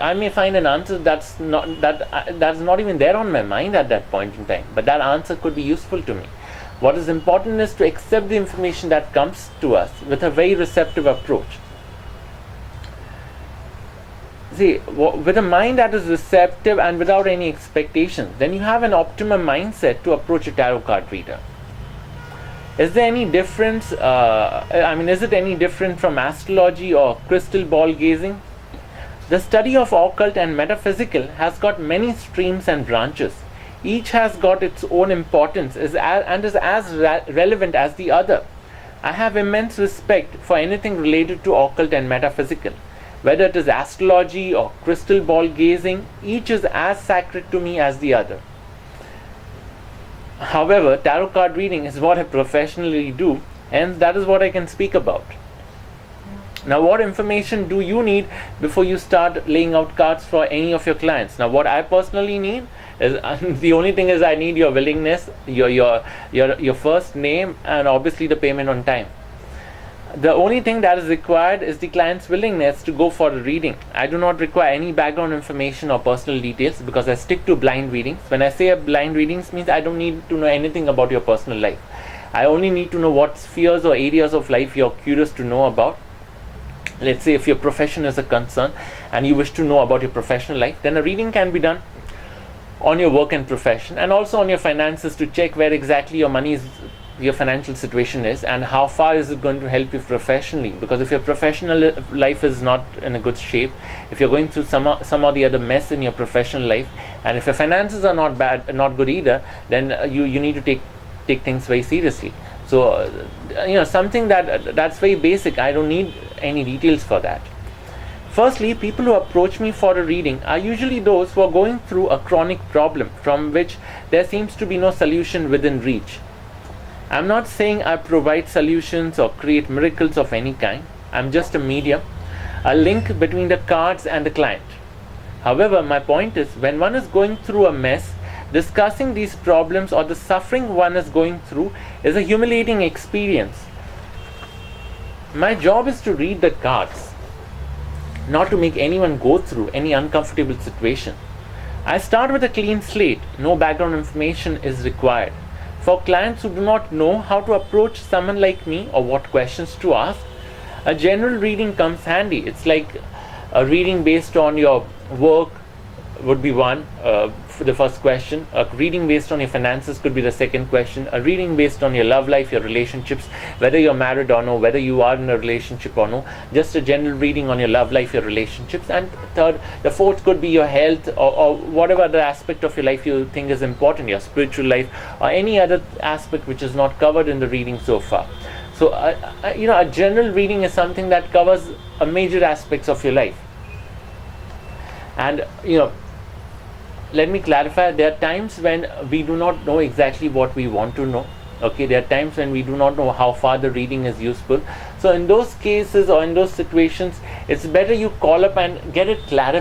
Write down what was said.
I may find an answer that's not even there on my mind at that point in time, but that answer could be useful to me. What is important is to accept the information that comes to us with a very receptive approach. See, with a mind that is receptive and without any expectations, then you have an optimum mindset to approach a tarot card reader. Is there any difference? Is it any different from astrology or crystal ball gazing? The study of occult and metaphysical has got many streams and branches. Each has got its own importance and is as relevant as the other. I have immense respect for anything related to occult and metaphysical. Whether it is astrology or crystal ball gazing, each is as sacred to me as the other. However, tarot card reading is what I professionally do, and that is what I can speak about. Now, what information do you need before you start laying out cards for any of your clients? Now, what I personally need is the only thing is I need your willingness, your first name, and obviously the payment on time. The only thing that is required is the client's willingness to go for a reading. I do not require any background information or personal details because I stick to blind readings. When I say a blind readings means I don't need to know anything about your personal life. I only need to know what spheres or areas of life you're curious to know about. Let's say if your profession is a concern and you wish to know about your professional life, then a reading can be done on your work and profession, and also on your finances to check where exactly your financial situation is and how far is it going to help you professionally. Because if your professional life is not in a good shape, if you're going through some or the other mess in your professional life, and if your finances are not good either, then you need to take things very seriously. So something that's very basic. I don't need any details for that. Firstly, people who approach me for a reading are usually those who are going through a chronic problem from which there seems to be no solution within reach. I'm not saying I provide solutions or create miracles of any kind. I'm just a medium, a link between the cards and the client. However, my point is, when one is going through a mess, discussing these problems or the suffering one is going through is a humiliating experience. My job is to read the cards, not to make anyone go through any uncomfortable situation. I start with a clean slate. No background information is required. For clients who do not know how to approach someone like me or what questions to ask, a general reading comes handy. It's like a reading based on your work would be one, for the first question. A reading based on your finances could be the second question. A reading based on your love life, your relationships, whether you're married or no, whether you are in a relationship or no. Just a general reading on your love life, your relationships. And the fourth could be your health or whatever other aspect of your life you think is important, your spiritual life or any other aspect which is not covered in the reading so far. So, a general reading is something that covers a major aspects of your life. And, let me clarify, there are times when we do not know exactly what we want to know. Okay, there are times when we do not know how far the reading is useful. So in those cases or in those situations, it's better you call up and get it clarified.